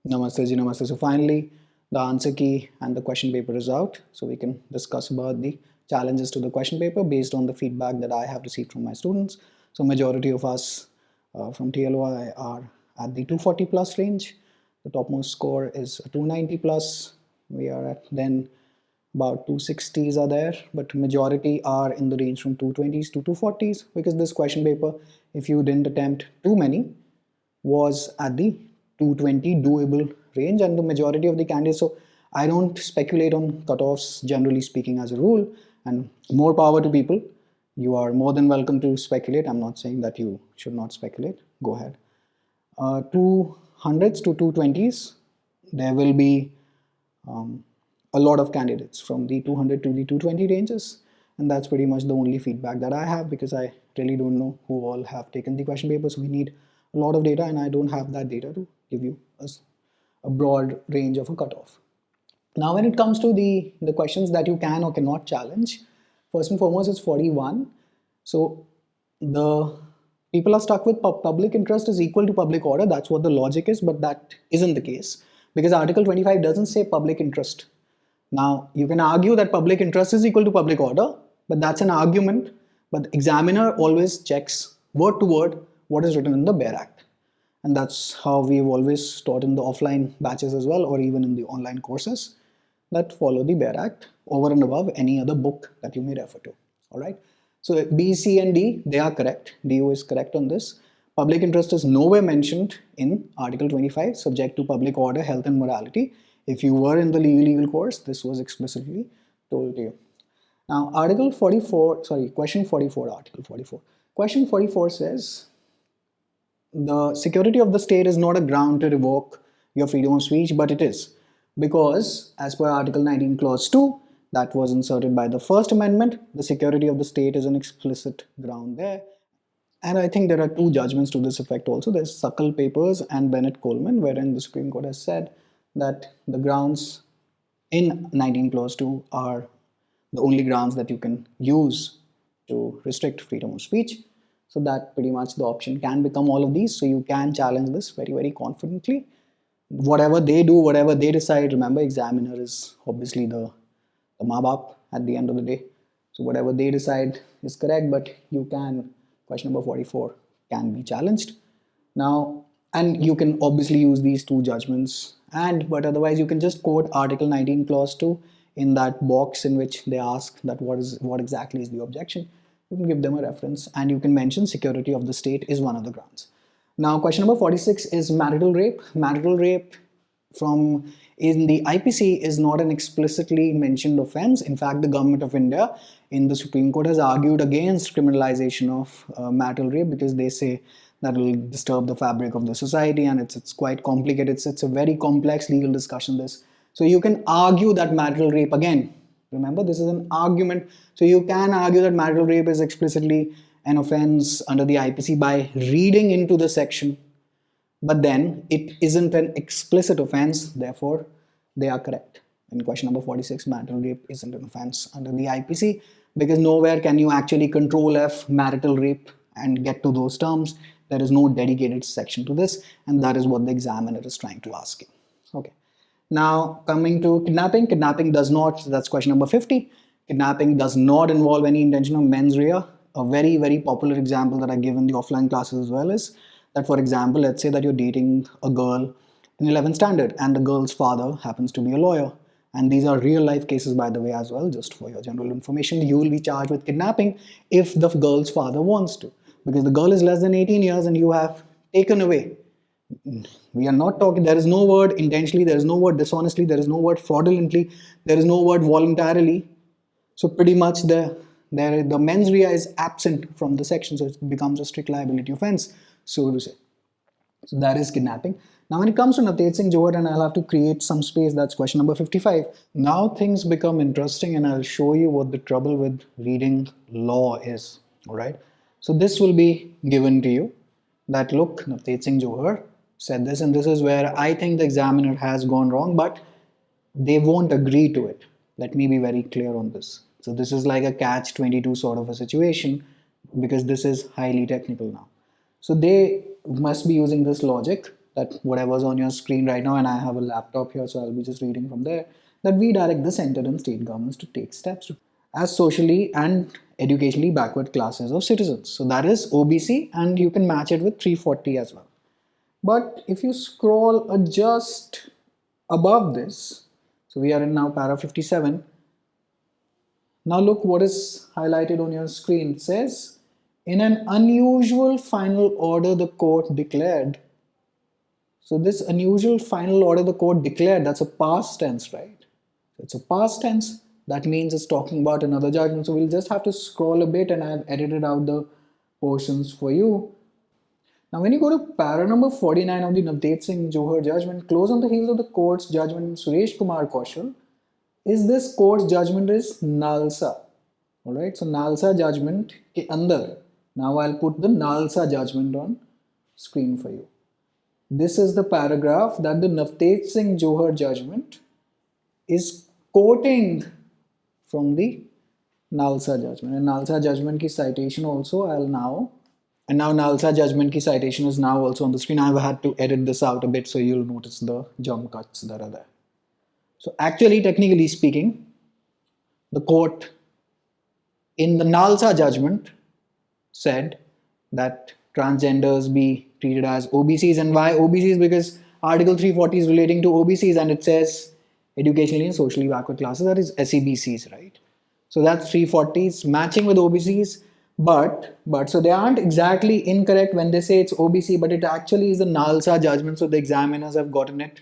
Namaste ji, namaste. So finally, the answer key and the question paper is out. So we can discuss about the challenges to the question paper based on the feedback that I have received from my students. So majority of us from TLOI are at the 240 plus range. The topmost score is 290 plus. We are at then about 260s are there, but majority are in the range from 220s to 240s because this question paper, if you didn't attempt too many, was at the 220 doable range and the majority of the candidates. So I don't speculate on cutoffs generally speaking as a rule, and more power to people. You are more than welcome to speculate. I'm not saying that you should not speculate. Go ahead. 200s to 220s, there will be a lot of candidates from the 200 to the 220 ranges, and that's pretty much the only feedback that I have because I really don't know who all have taken the question papers. We need a lot of data and I don't have that data to give you a broad range of a cutoff. Now when it comes to the questions that you can or cannot challenge, first and foremost is 41. So the people are stuck with public interest is equal to public order. That's what the logic is, but that isn't the case because Article 25 doesn't say public interest. Now, you can argue that public interest is equal to public order, but that's an argument. But the examiner always checks word to word what is written in the Bare Act. And that's how we've always taught in the offline batches as well, or even in the online courses that follow the Bare Act over and above any other book that you may refer to. All right. So B, C, and D, they are correct. DO is correct on this. Public interest is nowhere mentioned in Article 25, subject to public order, health, and morality. If you were in the legal course, this was explicitly told to you. Now, Article 44, sorry, question 44, Article 44. Question 44 says, the security of the state is not a ground to revoke your freedom of speech, but it is because as per Article 19 clause 2 that was inserted by the First Amendment, the security of the state is an explicit ground there. And I think there are two judgments to this effect also. There's Suckle Papers and Bennett Coleman, wherein the Supreme Court has said that the grounds in 19 clause 2 are the only grounds that you can use to restrict freedom of speech. So that pretty much the option can become all of these. So you can challenge this very, very confidently. Whatever they do, whatever they decide, remember examiner is obviously the maa-baap at the end of the day. So whatever they decide is correct, but you can, question number 44 can be challenged. Now, and you can obviously use these two judgments, but otherwise you can just quote Article 19 clause 2 in that box in which they ask that what exactly is the objection. You can give them a reference and you can mention security of the state is one of the grounds. Now, question number 46 is marital rape. Marital rape from in the IPC is not an explicitly mentioned offense. In fact, the government of India in the Supreme Court has argued against criminalization of marital rape because they say that will disturb the fabric of the society and it's quite complicated. It's a very complex legal discussion, this. So you can argue that marital rape, again, remember this is an argument. So you can argue that marital rape is explicitly an offense under the IPC by reading into the section, but then it isn't an explicit offense, therefore they are correct. In question number 46, marital rape isn't an offense under the IPC because nowhere can you actually control F marital rape and get to those terms. There is no dedicated section to this, and that is what the examiner is trying to ask you. Okay. Now coming to kidnapping, kidnapping does not, that's question number 50. Kidnapping does not involve any intention of mens rea. A very, very popular example that I give in the offline classes as well is that, for example, let's say that you're dating a girl in 11th standard and the girl's father happens to be a lawyer. And these are real life cases, by the way, as well, just for your general information. You will be charged with kidnapping if the girl's father wants to, because the girl is less than 18 years and you have taken away. We are not talking, there is no word intentionally, there is no word dishonestly, there is no word fraudulently, there is no word voluntarily. So pretty much the mens rea is absent from the section, so it becomes a strict liability offense, so to say. So that is kidnapping. Now when it comes to Navtej Singh Johar, and I'll have to create some space, that's question number 55. Now things become interesting and I'll show you what the trouble with reading law is, all right? So this will be given to you that look, Navtej Singh Johar said this, and this is where I think the examiner has gone wrong, but they won't agree to it. Let me be very clear on this. So this is like a catch-22 sort of a situation because this is highly technical now. So they must be using this logic that whatever's on your screen right now, and I have a laptop here, so I'll be just reading from there, that we direct the central and state governments to take steps to as socially and educationally backward classes of citizens. So that is OBC, and you can match it with 340 as well. But if you scroll just above this, so we are in now para 57. Now look what is highlighted on your screen. It says, in an unusual final order the court declared. So this unusual final order the court declared, that's a past tense, right? It's a past tense. That means it's talking about another judgment. So we'll just have to scroll a bit, and I've edited out the portions for you. Now when you go to para number 49 of the Navdeep Singh Johar judgment, close on the heels of the court's judgment in Suresh Kumar Kaushal, is this court's judgment is Nalsa. Alright, so Nalsa judgment ke andar. Now I'll put the Nalsa judgment on screen for you. This is the paragraph that the Navdeep Singh Johar judgment is quoting from the Nalsa judgment. And Nalsa judgment ki citation also now Nalsa judgment ki citation is now also on the screen. I've had to edit this out a bit so you'll notice the jump cuts that are there. So actually, technically speaking, the court in the Nalsa judgment said that transgenders be treated as OBCs. And why OBCs? Because Article 340 is relating to OBCs, and it says educationally and socially backward classes, that is SEBCs, right? So that's 340s matching with OBCs, but so they aren't exactly incorrect when they say it's OBC, but it actually is the Nalsa judgment. So the examiners have gotten it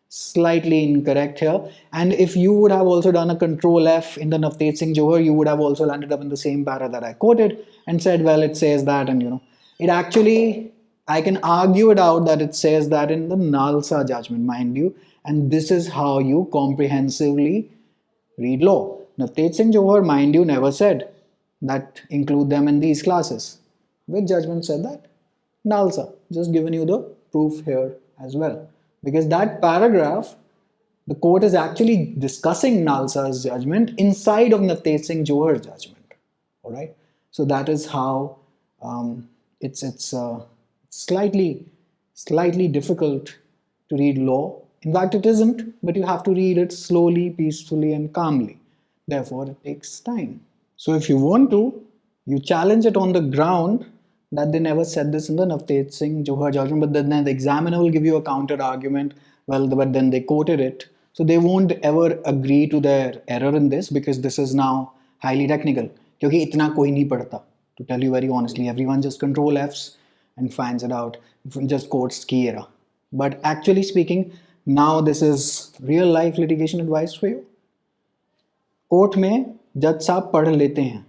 slightly incorrect here. And if you would have also done a control F in the Navdeep Singh Johar, you would have also landed up in the same para that I quoted and said, well, it says that, and it actually, I can argue it out that it says that in the Nalsa judgment, mind you, and this is how you comprehensively read law. Navdeep Singh Johar, mind you, never said that include them in these classes. Which judgment said that? Nalsa. Just given you the proof here as well. Because that paragraph, the court is actually discussing Nalsa's judgment inside of Navdeep Singh Johar's judgment. All right. So that is how it's slightly difficult to read law. In fact, it isn't, but you have to read it slowly, peacefully, and calmly. Therefore, it takes time. So if you want to, you challenge it on the ground that they never said this in the Navdeep Singh Johar judgment, but then the examiner will give you a counter argument. Well, but then they quoted it. So they won't ever agree to their error in this, because this is now highly technical. Kyunki itna koi nahi padta. To tell you very honestly, everyone just control Fs and finds it out. Just quotes ki era. But actually speaking, now this is real life litigation advice for you. Court में judge साहब पढ़ लेते हैं,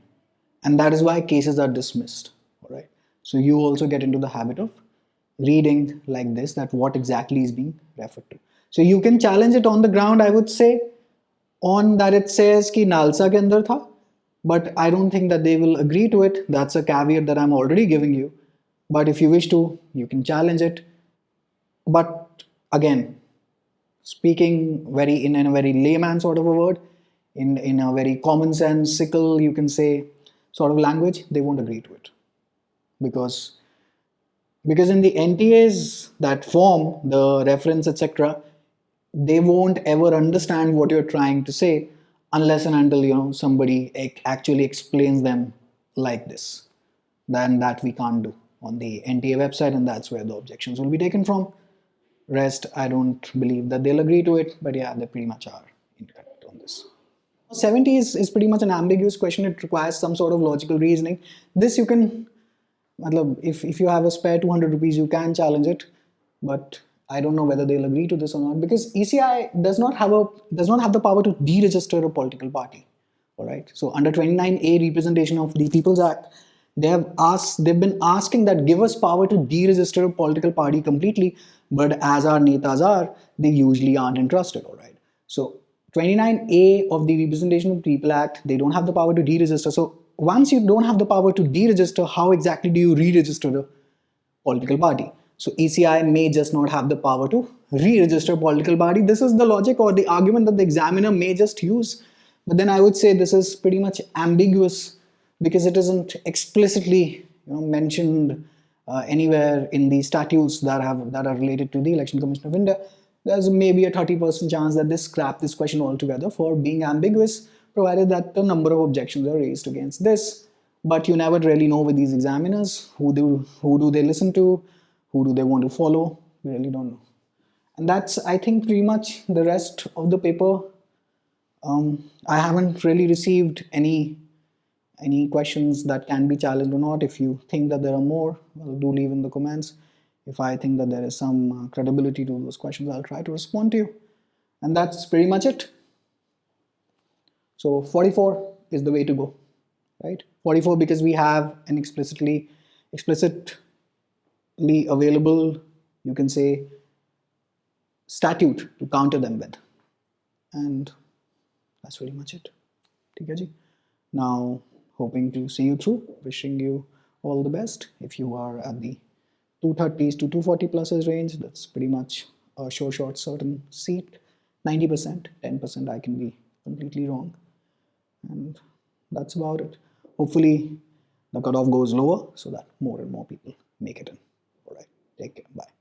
and that is why cases are dismissed. All right. So you also get into the habit of reading like this, that what exactly is being referred to. So you can challenge it on the ground, I would say, on that it says कि Nalsa के अंदर था, but I don't think that they will agree to it. That's a caveat that I'm already giving you. But if you wish to, you can challenge it. But again, speaking in a very layman sort of a word, in a very commonsensical, you can say, sort of language, they won't agree to it. Because in the NTA's that form, the reference, etc., they won't ever understand what you're trying to say unless and until somebody actually explains them like this. Then that we can't do on the NTA website, and that's where the objections will be taken from. Rest, I don't believe that they'll agree to it, but yeah, they pretty much are incorrect on this. 70 is pretty much an ambiguous question. It requires some sort of logical reasoning. This you can, if you have a spare 200 rupees, you can challenge it, but I don't know whether they'll agree to this or not, because ECI does not have the power to deregister a political party. All right. So under 29A representation of the People's Act, they've been asking that give us power to deregister a political party completely, but as our netas are, they usually aren't entrusted. All right. So 29A of the Representation of People Act, they don't have the power to deregister. So once you don't have the power to deregister, how exactly do you re-register the political party? So ECI may just not have the power to re-register a political party. This is the logic or the argument that the examiner may just use. But then I would say this is pretty much ambiguous, because it isn't explicitly mentioned anywhere in the statutes that are related to the Election Commission of India, there's maybe a 30% chance that they scrap this question altogether for being ambiguous, provided that a number of objections are raised against this. But you never really know with these examiners who do they listen to, who do they want to follow. We really don't know. And that's, I think, pretty much the rest of the paper. I haven't really received any questions that can be challenged or not. If you think that there are more, well, do leave in the comments. If I think that there is some credibility to those questions, I'll try to respond to you. And that's pretty much it. So 44 is the way to go, right? 44, because we have an explicitly available, you can say, statute to counter them with. And that's pretty much it. ठीक है जी? Now, hoping to see you through, wishing you all the best. If you are at the 230s to 240 pluses range, that's pretty much a sure shot certain seat. 90%, 10% I can be completely wrong. And that's about it. Hopefully the cutoff goes lower so that more and more people make it in. All right, take care, bye.